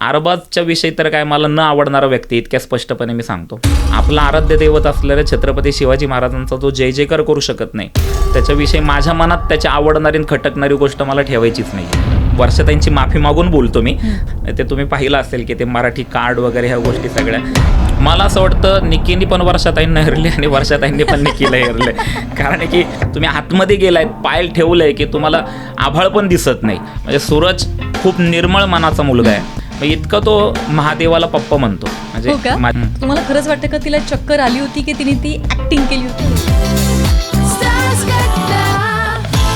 अरबाजच्या विषयी तर काय मला न आवडणारा व्यक्ती इतक्या स्पष्टपणे मी सांगतो. आपला आराध्य दैवत असलेल्या छत्रपती शिवाजी महाराजांचा जो जय जयकार करू शकत नाही, त्याच्याविषयी माझ्या मनात त्याची आवडणारी आणि खटकणारी गोष्ट मला ठेवायचीच नाही. वर्षाताईंची माफी मागून बोलतो मी. ते तुम्ही पाहिलं असेल की ते मराठी कार्ड वगैरे ह्या गोष्टी सगळ्या, मला असं वाटतं निकीनी पण वर्षाताईंना हरले आणि वर्षाताईंनी पण निकीला हरले. कारण की तुम्ही आतमध्ये गेलाय, पाय ठेवलंय की तुम्हाला आभाळ पण दिसत नाही. म्हणजे सूरज खूप निर्मळ मनाचा मुलगा आहे. इतकं तो महादेवाला पप्पा म्हणतो. म्हणजे तुम्हाला खरंच वाटतं का तिला चक्कर आली होती की तिने ती ऍक्टिंग केली होती?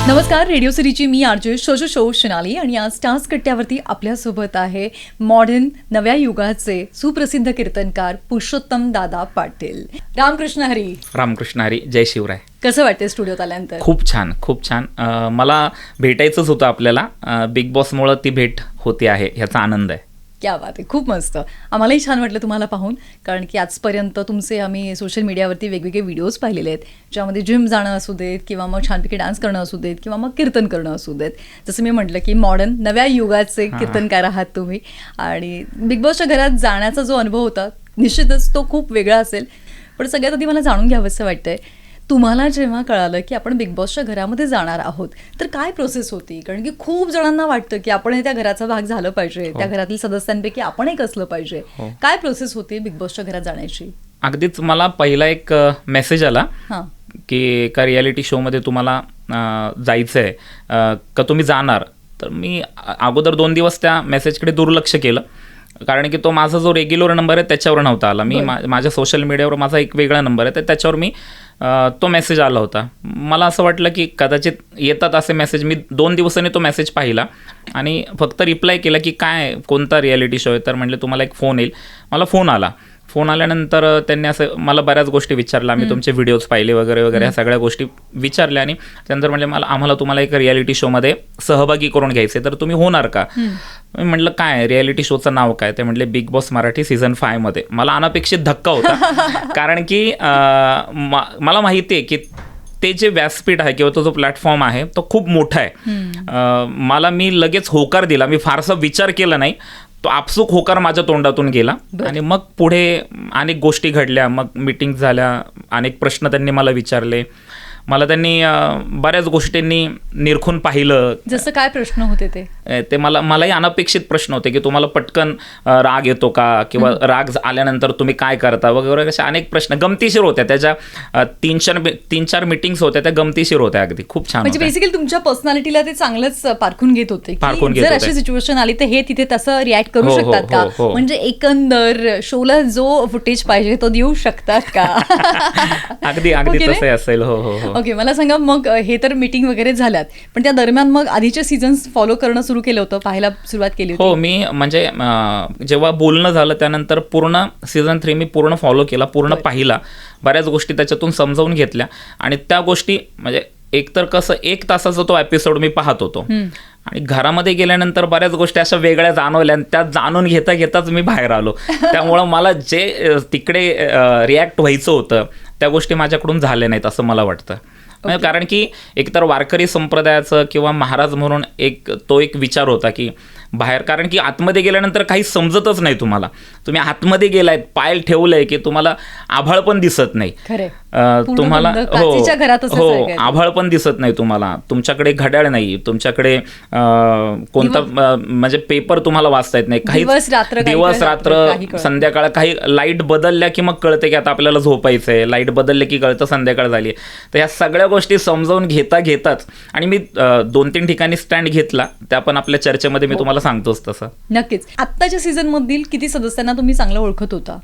नमस्कार, रेडिओ सिटीची मी आरजे शो शनाली आणि आज स्टार्स कट्ट्यावरती आपल्यासोबत आहे मॉडर्न नव्या युगाचे सुप्रसिद्ध कीर्तनकार पुरुषोत्तम दादा पाटील. रामकृष्ण हरी. रामकृष्ण हरी. जय शिवराय. कसं वाटतंय स्टुडिओत आल्यानंतर? खूप छान, खूप छान. मला भेटायचंच होतं आपल्याला. बिग बॉसमुळं ती भेट होते आहे, ह्याचा आनंद आहे. क्या बात आहे, खूप मस्त. आम्हालाही छान वाटलं तुम्हाला पाहून, कारण की आजपर्यंत तुमचे आम्ही सोशल मीडियावरती वेगवेगळे व्हिडिओज पाहिलेले आहेत, ज्यामध्ये जिम जाणं असू देत किंवा मग छानपैकी डान्स करणं असू देत किंवा मग कीर्तन करणं असू देत. जसं मी म्हटलं की मॉडर्न नव्या युगाचे कीर्तनकार आहात तुम्ही. आणि बिग बॉसच्या घरात जाण्याचा जो अनुभव होता निश्चितच तो खूप वेगळा असेल. पण सगळ्यात आधी मला जाणून घ्यावं असं वाटतंय, तुम्हाला जेव्हा कळालं की आपण बिग बॉसच्या घरामध्ये जाणार आहोत तर काय प्रोसेस होती? कारण की खूप जणांना वाटतं की आपण त्या घराचा भाग झालं पाहिजे, त्या घरातील सदस्यांपैकी आपण एक असलं पाहिजे. काय प्रोसेस होती बिग बॉसच्या घरात जाण्याची? अगदीच मला पहिला एक मेसेज आला की एका रियालिटी शोमध्ये तुम्हाला जायचं आहे का, तुम्ही जाणार? तर मी अगोदर 2 दिवस त्या मेसेजकडे दुर्लक्ष केलं, कारण की तो माझा जो रेग्युलर नंबर आहे त्याच्यावर नव्हता आला. मी माझ्या सोशल मीडियावर माझा एक वेगळा नंबर आहे, तर त्याच्यावर मी तो मेसेज आला होता. मला असं वाटलं की कदाचित येतात असे मेसेज. मी 2 दिवसांनी तो मेसेज पाहिला आणि फक्त रिप्लाय केला की काय, कोणता रियालिटी शो आहे? तर म्हटलं तुम्हाला एक फोन येईल. मला फोन आला. फोन आल्यानंतर त्यांनी असं मला बऱ्याच गोष्टी विचारल्या. आम्ही तुमचे व्हिडिओज पाहिले वगैरे वगैरे, ह्या सगळ्या गोष्टी विचारल्या. आणि त्यानंतर म्हणजे आम्हाला तुम्हाला एक रियालिटी शोमध्ये सहभागी करून घ्यायचे, तर तुम्ही होणार का? मी म्हटलं काय रियालिटी शोचं नाव काय? ते म्हटले बिग बॉस मराठी सीझन 5 मध्ये. मला अनपेक्षित धक्का होता, कारण की मला माहिती आहे की ते जे व्यासपीठ आहे किंवा तो जो प्लॅटफॉर्म आहे तो खूप मोठा आहे. मी लगेच होकार दिला. मी फारसा विचार केला नाही. तो आपसूक होकार माझ्या तोंडातून गेला आणि मग पुढे अनेक गोष्टी घडल्या. मग मीटिंग झाल्या, अनेक प्रश्न त्यांनी मला विचारले. मला त्यांनी बऱ्याच गोष्टींनी निरखून पाहिलं. जसं काय प्रश्न होते ते मलाही अनपेक्षित प्रश्न होते की तुम्हाला पटकन राग येतो का, किंवा राग आल्यानंतर तुम्ही काय करता वगैरे, अशा अनेक प्रश्न गमतीशीर होत्या. त्याच्या 3-4 मीटिंग्स होत्या, त्या गमतीशीर होत्या. अगदी खूप छान. म्हणजे बेसिकली तुमच्या पर्सनॅलिटीला ते चांगलंच पारखून घेत होते. जर अशी सिच्युएशन आली तर हे तिथे तसं रिॲक्ट करू शकतात का? म्हणजे एकंदर शोला जो फुटेज पाहिजे तो देऊ शकतात का? अगदी तसं असेल. हो. ओके, मला सांगा, मग हे तर मीटिंग वगैरे झाल्यात, पण त्या दरम्यान मग आधीचे सीझन्स फॉलो करणं सुरू केलं होतं, पाहायला सुरुवात केली होती? हो, मी म्हणजे जेव्हा बोलणं झालं त्यानंतर पूर्ण सीझन 3 मी पूर्ण फॉलो केला, पूर्ण पाहिला. बऱ्याच गोष्टी त्याच्यातून समजावून घेतल्या. आणि त्या गोष्टी म्हणजे एकतर कसं 1 तासाचा तो एपिसोड मी पाहत होतो आणि घरामध्ये गेल्यानंतर बऱ्याच गोष्टी अशा वेगळ्या जाणवल्या आणि त्या जाणून घेताच मी बाहेर आलो. त्यामुळं मला जे तिकडे रिॲक्ट व्हायचं होतं त्या गोष्टी माझ्याकडून झाल्या नाहीत असं मला वाटतं. कारण की एकतर वारकरी संप्रदायाचं किंवा महाराज म्हणून तो एक विचार होता की बाहेर, कारण की आतमध्ये गेल्यानंतर काही समजतच नाही तुम्हाला. तुम्ही आतमध्ये गेलाय, पाय ठेवलंय की तुम्हाला आभाळ पण दिसत नाही. तुम्हाला आभाळ पण दिसत नाही. तुम्हाला तुमच्याकडे घड्याळ नाही, तुमच्याकडे कोणता म्हणजे पेपर तुम्हाला वाचता येत नाही. काही दिवस रात्र संध्याकाळ, काही लाईट बदलल्या की मग कळते की आता आपल्याला झोपायचंय, लाईट बदलले की कळतं संध्याकाळ झाली. तर ह्या सगळ्या गोष्टी समजावून घेताच आणि मी 2-3 ठिकाणी स्टँड घेतला, त्या पण आपल्या चर्चेमध्ये मी तुम्हाला सांगतोच तसं. नक्कीच. आत्ताच्या सीझन मधील किती सदस्यांना तुम्ही चांगलं ओळखत होता?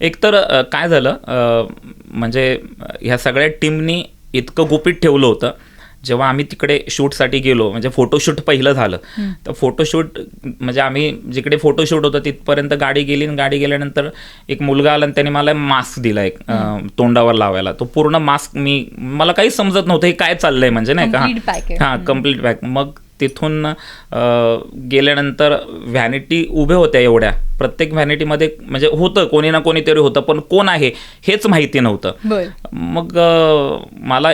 एकतर काय झालं, म्हणजे ह्या सगळ्या टीमनी इतकं गुपित ठेवलं होतं. जेव्हा आम्ही तिकडे शूटसाठी गेलो, म्हणजे फोटोशूट पहिलं झालं, तर फोटोशूट म्हणजे आम्ही जिकडे फोटोशूट होतं तिथपर्यंत गाडी गेली. गाडी गेल्यानंतर एक मुलगा आला आणि त्याने मला मास्क दिला एक तोंडावर लावायला. तो पूर्ण मास्क मला काही समजत नव्हतं हे काय चाललंय, म्हणजे नाही का, कम्प्लीट पॅक. मग तिथून गेल्यानंतर व्हॅनिटी उभे होत्या एवढ्या, प्रत्येक व्हॅनिटीमध्ये म्हणजे होतं कोणी ना कोणीतरी होतं, पण कोण आहे हेच माहिती नव्हतं. मग मला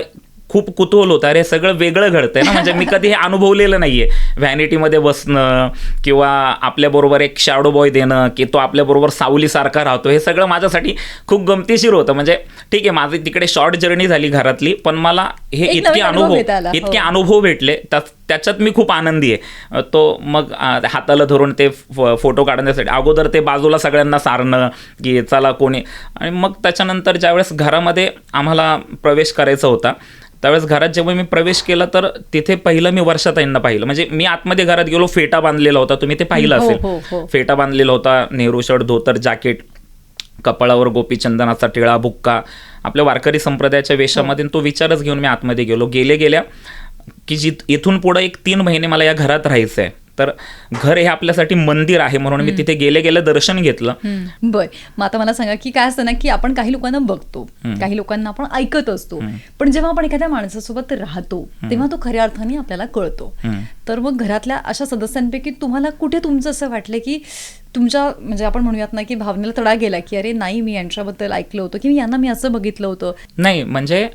खूप कुतूहल होतं, अरे सगळं वेगळं घडतंय ना, म्हणजे मी कधी हे अनुभवलेलं नाहीये. व्हॅनिटीमध्ये बसणं किंवा आपल्याबरोबर एक शॅडो बॉय देणं की तो आपल्याबरोबर सावलीसारखा राहतो, हे सगळं माझ्यासाठी खूप गमतीशीर होतं. म्हणजे ठीक आहे, माझी तिकडे शॉर्ट जर्नी झाली घरातली, पण मला हे एक इतके नवीन अनुभव घेता आला. इतके अनुभव भेटले, त्याच्यात मी खूप आनंदी आहे. तो मग हाताला धरून ते फोटो काढण्यासाठी अगोदर ते बाजूला सगळ्यांना सारणं की चला कोणी, आणि मग त्याच्यानंतर ज्यावेळेस घरामध्ये आम्हाला प्रवेश करायचा होता त्यावेळेस घरात जेव्हा मी प्रवेश केला तर तिथे पहिलं मी वर्षाताईंना पाहिलं. म्हणजे मी आतमध्ये घरात गेलो, फेटा बांधलेला होता, तुम्ही ते पाहिलं असेल. फेटा बांधलेला होता, नेहरू शर्ट, धोतर, जॅकेट, कपाळावर गोपीचंदनाचा टिळा, बुक्का, आपल्या वारकरी संप्रदायाच्या वेशामध्ये. तो विचारच घेऊन मी आतमध्ये गेलो. गेल्या की इथून पुढे 3 महिने मला या घरात राहायचं आहे, तर घर हे आपल्यासाठी मंदिर आहे म्हणून मी तिथे गेले दर्शन घेतलं. बर, मग आता मला सांगा की काय असतं ना की आपण काही लोकांना बघतो, काही लोकांना आपण ऐकत असतो, पण जेव्हा आपण एखाद्या माणसासोबत राहतो तेव्हा तो खऱ्या अर्थाने आपल्याला कळतो. तर मग घरातल्या अशा सदस्यांपैकी तुम्हाला कुठे तुमचं असं वाटलं की तुमच्या म्हणजे आपण म्हणूयात ना की भावनेला तडा गेला की अरे नाही, मी यांच्याबद्दल ऐकलं होतं की यांना मी असं बघितलं होतं? नाही, म्हणजे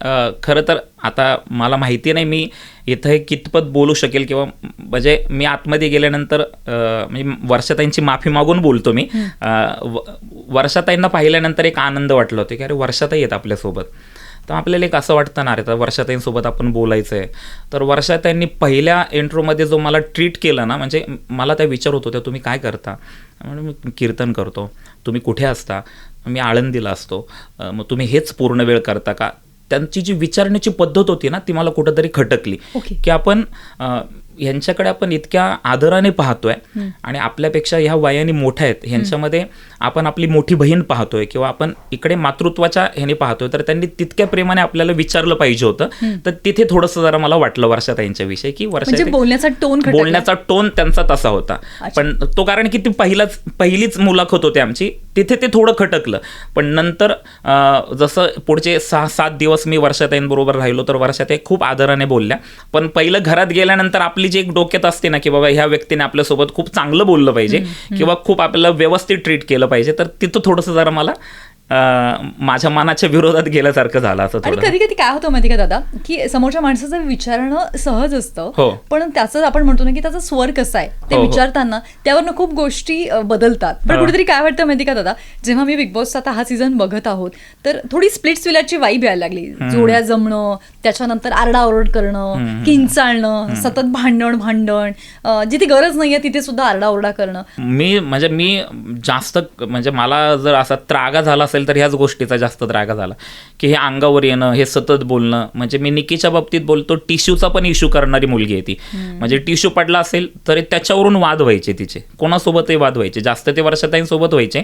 खरं तर आता मला माहिती नाही मी इथं कितपत बोलू शकेल किंवा म्हणजे मी आतमध्ये गेल्यानंतर म्हणजे वर्षाताईंची माफी मागून बोलतो मी. वर्षाताईंना पाहिल्यानंतर एक आनंद वाटला होता की अरे वर्षाताई आहेत आपल्यासोबत. तर आपल्याला एक असं वाटतं ना, अरे तर वर्षाताईंसोबत आपण बोलायचं आहे. तर वर्षाताईंनी पहिल्या इंट्रोमध्ये जो मला ट्रीट केलं ना, म्हणजे मला त्या विचारत होत्या तुम्ही काय करता, म्हणून मी कीर्तन करतो. तुम्ही कुठे असता, मी आळंदीला असतो. मग तुम्ही हेच पूर्ण वेळ करता का? त्यांची जी विचारण्याची पद्धत होती ना ती मला कुठंतरी खटकली की आपण ह्यांच्याकडे आपण इतक्या आदराने पाहतोय आणि आपल्यापेक्षा ह्या वयाने मोठ्या आहेत, ह्यांच्यामध्ये आपण आपली मोठी बहीण पाहतोय किंवा आपण इकडे मातृत्वाच्या ह्याने पाहतोय, तर त्यांनी तितक्या प्रेमाने आपल्याला विचारलं पाहिजे होतं. तर तिथे थोडंसं जरा मला वाटलं वर्षाताईंच्या विषयी की बोलण्याचा टोन त्यांचा तसा होता. पण तो कारण की ती पहिलीच मुलाखत होती आमची, तिथे ते थोडं खटकलं. पण नंतर जसं पुढचे 6-7 दिवस मी वर्षाताईंबरोबर राहिलो तर वर्षाताई खूप आदराने बोलल्या. पण पहिलं घरात गेल्यानंतर आपली जी एक डोक्यात असते ना की बाबा ह्या व्यक्तीने आपल्यासोबत खूप चांगलं बोललं पाहिजे किंवा खूप आपल्याला व्यवस्थित ट्रीट केलं पाहिजे, तर तिथं थोडंसं जरा मला माझ्या मनाच्या विरोधात गेल्यासारखं झालं असं. आणि कधी कधी काय होतं माहिती का दादा, की समोरच्या माणसाचं विचारणं सहज असतं, पण त्याचं आपण म्हणतो ना की त्याचा स्वर कसा आहे ते विचारताना त्यावरनं खूप गोष्टी बदलतात. पण कुठेतरी काय वाटतं माहिती का दादा, जेव्हा मी बिग बॉसचा आता हा सीझन बघत आहोत तर थोडी स्प्लिट्सविलाची वाईब यायला लागली. जोड्या जमणं, त्याच्यानंतर आरडाओरड करणं, किंचाळणं, सतत भांडण, जिथे गरज नाहीये तिथे सुद्धा आरडाओरडा करणं. मी जास्त म्हणजे मला जर असा त्रागा झाला असेल तर ह्याच गोष्टीचा जास्त त्रागा झाला की हे अंगावर येणं, हे सतत बोलणं. म्हणजे मी निकीच्या बाबतीत बोलतो, टिश्यूचा पण इश्यू करणारी मुलगी आहे ती. म्हणजे टिश्यू पडला असेल तरी त्याच्यावरून वाद व्हायचे तिचे, कोणासोबतही वाद व्हायचे, जास्त ते वर्षाताईंसोबत व्हायचे.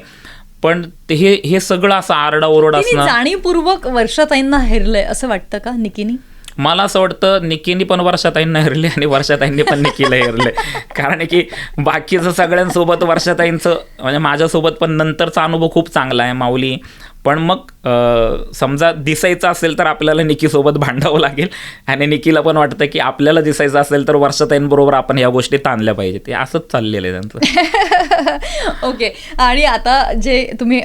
पण हे सगळं असं आरडाओरड असणं जाणीवपूर्वक वर्षाताईंना हेरलंय असं वाटतं का निकीनी? मला असं वाटतं निकीनी पण वर्षाताईंना हेरले आणि वर्षाताईंनी पण निकीला हेरले. कारण की बाकीचं सगळ्यांसोबत वर्षाताईंचं म्हणजे माझ्यासोबत पण नंतरचा अनुभव खूप चांगला आहे माऊली. पण मग समजा दिसायचं असेल तर आपल्याला निकीसोबत भांडावं लागेल आणि निकीला पण वाटतं की आपल्याला दिसायचं असेल तर वर्षाताईंबरोबर आपण या गोष्टी ताणल्या पाहिजेत. ते असंच चाललेलं आहे त्यांचं. ओके, आणि आता जे तुम्ही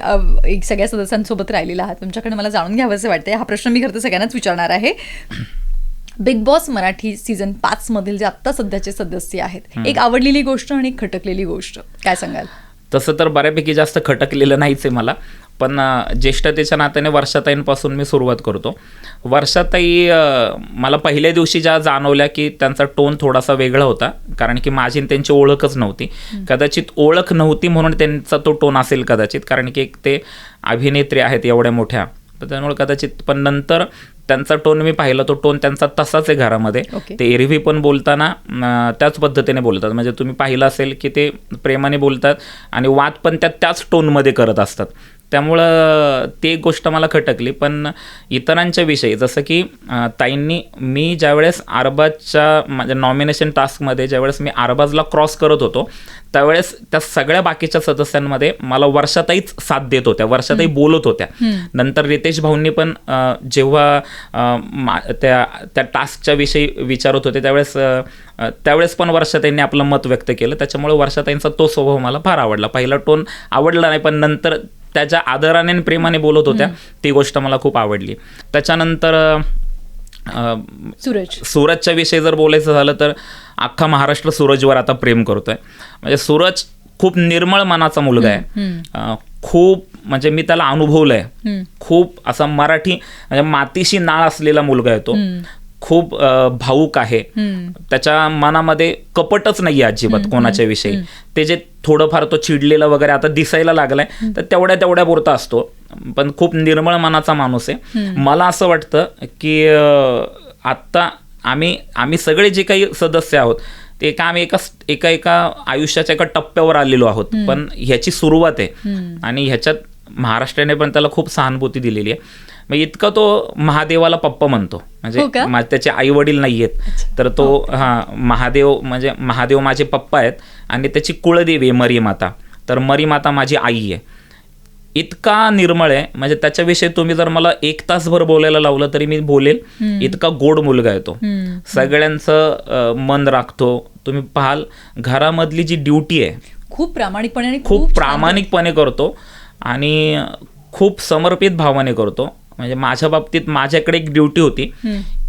सगळ्या सदस्यांसोबत राहिलेला आहात, तुमच्याकडे मला जाणून घ्यावं असं वाटतंय. हा प्रश्न मी खरं तर सगळ्यांनाच विचारणार आहे. बिग बॉस मराठी सीझन 5 मधील जे आत्ता सध्याचे सदस्य आहेत, एक आवडलेली गोष्ट आणि एक खटकलेली गोष्ट काय सांगाल? तसं तर बऱ्यापैकी जास्त खटकलेलं नाहीच आहे मला, पण ज्येष्ठतेच्या नात्याने वर्षाताईंपासून मी सुरुवात करतो. वर्षाताई मला पहिल्या दिवशी ज्या जाणवल्या की त्यांचा टोन थोडासा वेगळा होता, कारण की माझी त्यांची ओळखच नव्हती. कदाचित ओळख नव्हती म्हणून त्यांचा तो टोन असेल कदाचित, कारण की ते अभिनेत्री आहेत एवढ्या मोठ्या, तर त्यामुळे कदाचित. पण नंतर त्यांचा टोन मी पाहिला, तो टोन त्यांचा तसाच आहे घरामध्ये. ते एरवी पण बोलताना त्याच पद्धतीने बोलतात. म्हणजे तुम्ही पाहिलं असेल की ते प्रेमाने बोलतात आणि वाद पण त्याच टोनमध्ये करत असतात. त्यामुळं ते एक गोष्ट मला खटकली. पण इतरांच्या विषयी जसं की ताईंनी, मी ज्यावेळेस आरबाजच्या माझ्या नॉमिनेशन टास्कमध्ये ज्यावेळेस मी आरबाजला क्रॉस करत होतो त्यावेळेस त्या सगळ्या बाकीच्या सदस्यांमध्ये मला वर्षाताईच साथ देत होत्या, वर्षाताई बोलत होत्या. नंतर रितेश भाऊंनी पण जेव्हा त्या टास्कच्या विषयी विचारत होते त्यावेळेस पण वर्षाताईंनी आपलं मत व्यक्त केलं. त्याच्यामुळे वर्षाताईंचा तो स्वभाव मला फार आवडला. पहिला टोन आवडला नाही, पण नंतर त्याच्या आदराने आणि प्रेमाने बोलत होत्या ती गोष्ट मला खूप आवडली. त्याच्यानंतर सूरजच्या विषयी जर बोलायचं झालं तर अख्खा महाराष्ट्र सूरजवर आता प्रेम करतोय. म्हणजे सूरज खूप निर्मळ मनाचा मुलगा आहे. खूप म्हणजे मी त्याला अनुभवलंय. खूप असा मराठी म्हणजे मातीशी नाळ असलेला मुलगा आहे तो. खूप भावूक आहे. त्याच्या मनामध्ये कपटच नाही आहे अजिबात कोणाच्या विषयी. ते जे थोडंफार तो चिडलेला वगैरे आता दिसायला लागलाय तर तेवढ्या पुरता असतो, पण खूप निर्मळ मनाचा माणूस आहे. मला असं वाटतं की आत्ता आम्ही सगळे जे काही सदस्य आहोत ते आम्ही एका आयुष्याच्या एका टप्प्यावर आलेलो आहोत, पण ह्याची सुरुवात आहे आणि ह्याच्यात महाराष्ट्राने पण त्याला खूप सहानुभूती दिलेली आहे. मग इतका तो महादेवाला पप्पा म्हणतो. म्हणजे त्याचे आई वडील नाही आहेत तर तो महादेव माझे पप्पा आहेत आणि त्याची कुळदेवी आहे मरीमाता. तर मरीमाता माझी आई आहे. इतका निर्मळ आहे. म्हणजे त्याच्याविषयी तुम्ही जर मला 1 तासभर बोलायला लावलं तरी मी बोलेल. इतका गोड मुलगा आहे तो. सगळ्यांचं मन राखतो. तुम्ही पाहाल घरामधली जी ड्युटी आहे खूप प्रामाणिकपणे करतो आणि खूप समर्पित भावाने करतो. म्हणजे माझ्या बाबतीत माझ्याकडे एक ड्युटी होती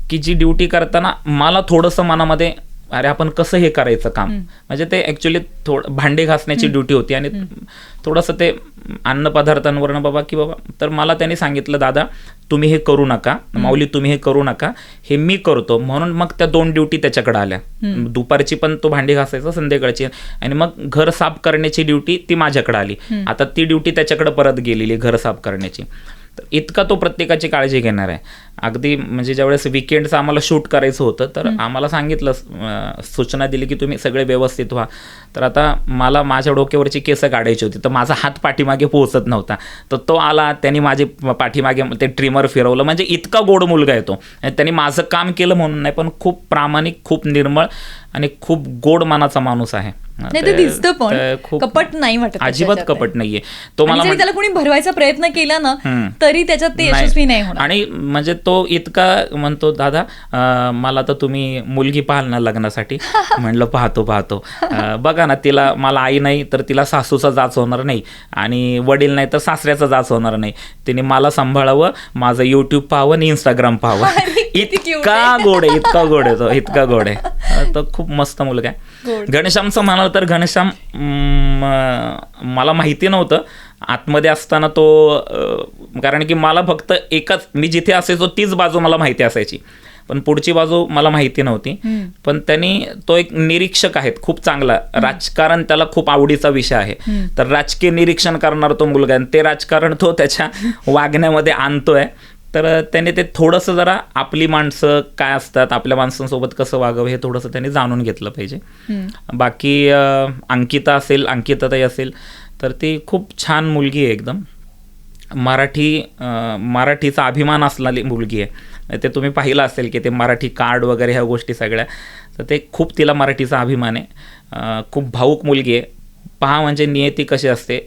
की जी ड्युटी करताना मला थोडंसं मनामध्ये अरे आपण कसं हे करायचं काम. म्हणजे ते ॲक्च्युली भांडे घासण्याची ड्युटी होती आणि थोडंसं ते अन्नपदार्थांवरनं बाबा की बाबा. तर मला त्यांनी सांगितलं दादा तुम्ही हे करू नका, माऊली तुम्ही हे करू नका, हे मी करतो. म्हणून मग त्या 2 ड्युटी त्याच्याकडे आल्या. दुपारची पण तो भांडी घासायचा, संध्याकाळची. आणि मग घर साफ करण्याची ड्युटी ती माझ्याकडे आली. आता ती ड्युटी त्याच्याकडे परत गेलेली घर साफ करण्याची. तर इतका तो प्रत्येकाची काळजी घेणार आहे. अगदी म्हणजे ज्यावेळेस विकेंडचं आम्हाला शूट करायचं होतं तर आम्हाला सांगितलं, सूचना दिली की तुम्ही सगळे व्यवस्थित व्हा. तर आता मला माझ्या डोक्यावरची केस काढायची होती तर माझा हात पाठीमागे पोहोचत नव्हता. तर तो आला, त्यांनी माझे पाठीमागे ते ट्रिमर फिरवलं. म्हणजे इतका गोड मुलगा आहे तो. त्यांनी माझं काम केलं म्हणून नाही, पण खूप प्रामाणिक, खूप निर्मळ आणि खूप गोड मनाचा माणूस आहे. कपट नाही वाटत, अजिबात कपट नाहीये तो. मला त्याला कोणी भरवायचा प्रयत्न केला ना तरी त्याच्यात ते यशस्वी नाही होणार. आणि म्हणजे तो इतका म्हणतो दादा मला तर तुम्ही मुलगी पाहाल ना लग्नासाठी. म्हणलं पाहतो. बघा ना तिला, मला आई नाही तर तिला सासूचा जाच होणार नाही आणि वडील नाही तर सासऱ्याचा जाच होणार नाही. तिने मला सांभाळावं, माझं YouTube पाहावं आणि Instagram पाहावं. इतका गोड आहे, इतका गोड आहे. तो खूप मस्त मुलगा आहे. घनश्यामचं म्हणाल तर घनश्याम मला माहिती नव्हतं आतमध्ये असताना तो, कारण की मला फक्त मी जिथे असायचो तीच बाजू मला माहिती असायची, पण पुढची बाजू मला माहिती नव्हती. पण तो एक निरीक्षक आहेत खूप चांगला. राजकारण त्याला खूप आवडीचा विषय आहे. तर राजकीय निरीक्षण करणार तो मुलगा आहे. ते राजकारण तो त्याच्या वागण्यामध्ये आणतोय. तर त्याने ते थोडंसं जरा आपली माणसं काय असतात, आपल्या माणसांसोबत कसं वागावं हे थोडंसं त्यांनी जाणून घेतलं पाहिजे. बाकी अंकिताताई असेल तर ती खूप छान मुलगी आहे. एकदम मराठीचा अभिमान असलेली मुलगी आहे. ते तुम्ही पाहिलं असेल की ते मराठी कार्ड वगैरे ह्या गोष्टी सगळ्या, तर ते खूप तिला मराठीचा अभिमान आहे. खूप भावूक मुलगी आहे. पहा म्हणजे नियती कशी असते.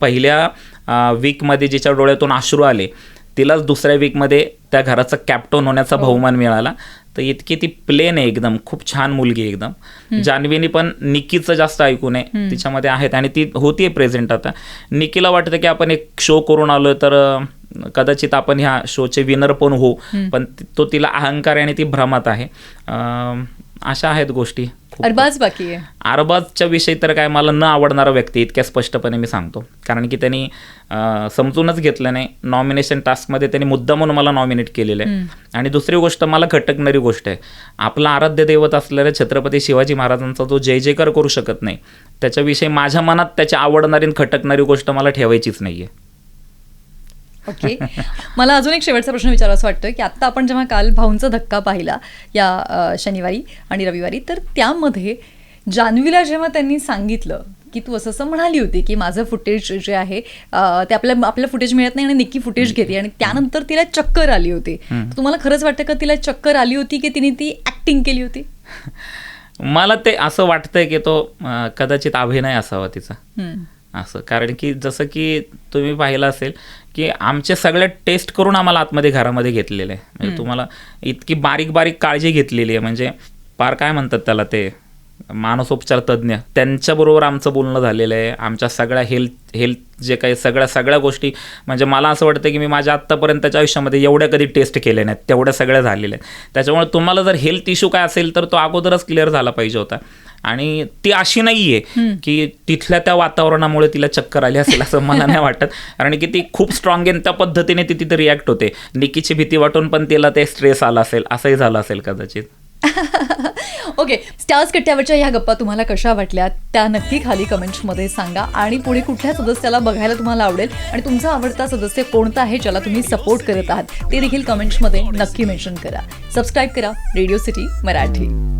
पहिल्या वीकमध्ये जिच्या डोळ्यातून अश्रू आले तिलाच दुसऱ्या वीकमध्ये त्या घराचा कॅप्टन होण्याचा बहुमान मिळाला. तर इतकी ती प्लेन आहे एकदम. खूप छान मुलगी आहे एकदम. जान्हवीनी पण निकीचं जास्त ऐकू नये, तिच्यामध्ये आहेत आणि ती होतीये प्रेझेंट. आता निकीला वाटतं की आपण एक शो करून आलोय तर कदाचित आपण ह्या शोचे विनर पण होऊ, पण तो तिला अहंकार आहे आणि ती भ्रमात आहे. अशा आहेत गोष्टी. अरबाज बाकी आहे. अरबाजच्या विषयी तर काय मला न आवडणारा व्यक्ती इतक्या स्पष्टपणे मी सांगतो, कारण की त्यांनी समजूनच घेतलं नाही. नॉमिनेशन टास्कमध्ये त्यांनी मुद्दा म्हणून मला नॉमिनेट केलेलं आहे. आणि दुसरी गोष्ट मला खटकणारी गोष्ट आहे, आपला आराध्य दैवत असलेल्या छत्रपती शिवाजी महाराजांचा जो जय जयकार करू शकत नाही त्याच्याविषयी माझ्या मनात त्याची आवडणारी खटकणारी गोष्ट मला ठेवायचीच नाहीये. ओके. मला अजून एक शेवटचा प्रश्न विचारायचा वाटतोय की आत्ता आपण जेव्हा काल भाऊंचा धक्का पाहिला या शनिवारी आणि रविवारी, तर त्यामध्ये जान्हवीला जेव्हा त्यांनी सांगितलं की तू असं म्हणाली होती की माझं फुटेज जे आहे ते आपलं फुटेज मिळत नाही आणि निक्की फुटेज घेते, आणि त्यानंतर तिला चक्कर आली होती. तुम्हाला खरंच वाटतं का तिला चक्कर आली होती की तिने ती ऍक्टिंग केली होती? मला ते असं वाटतंय की तो कदाचित अभिनय असावा तिचा असं. कारण की जसं की तुम्ही पाहिलं असेल की आमच्या सगळ्या टेस्ट करून आम्हाला आतमध्ये घरामध्ये घेतलेलं आहे. म्हणजे तुम्हाला इतकी बारीक काळजी घेतलेली आहे. म्हणजे पार काय म्हणतात त्याला, ते मानसोपचार तज्ज्ञ त्यांच्याबरोबर आमचं बोलणं झालेलं आहे. आमच्या सगळ्या हेल्थ जे काही सगळ्या गोष्टी, म्हणजे मला असं वाटतं की मी माझ्या आत्तापर्यंतच्या आयुष्यामध्ये एवढ्या कधी टेस्ट केल्या नाहीत, तेवढ्या सगळ्या झालेल्या आहेत. त्याच्यामुळे तुम्हाला जर हेल्थ इश्यू काय असेल तर तो अगोदरच क्लिअर झाला पाहिजे होता. आणि ती अशी नाही आहे की तिथल्या त्या वातावरणामुळे तिला चक्कर आली असेल असं मला नाही वाटत, कारण की ती खूप स्ट्रॉंग आहे, त्या पद्धतीने ती तिथे रिॲक्ट होते. निकीची भीती वाटून पण तिला ते स्ट्रेस आला असेल, असंही झालं असेल कदाचित. ओके, स्टार्स कट्ट्यावरच्या ह्या गप्पा तुम्हाला कशा वाटल्या त्या नक्की खाली कमेंट्समध्ये सांगा. आणि पुढे कुठल्या सदस्याला बघायला तुम्हाला आवडेल आणि तुमचा आवडता सदस्य कोणता आहे ज्याला तुम्ही सपोर्ट करत आहात ते देखील कमेंट्समध्ये नक्की मेन्शन करा. सबस्क्राईब करा रेडिओ सिटी मराठी.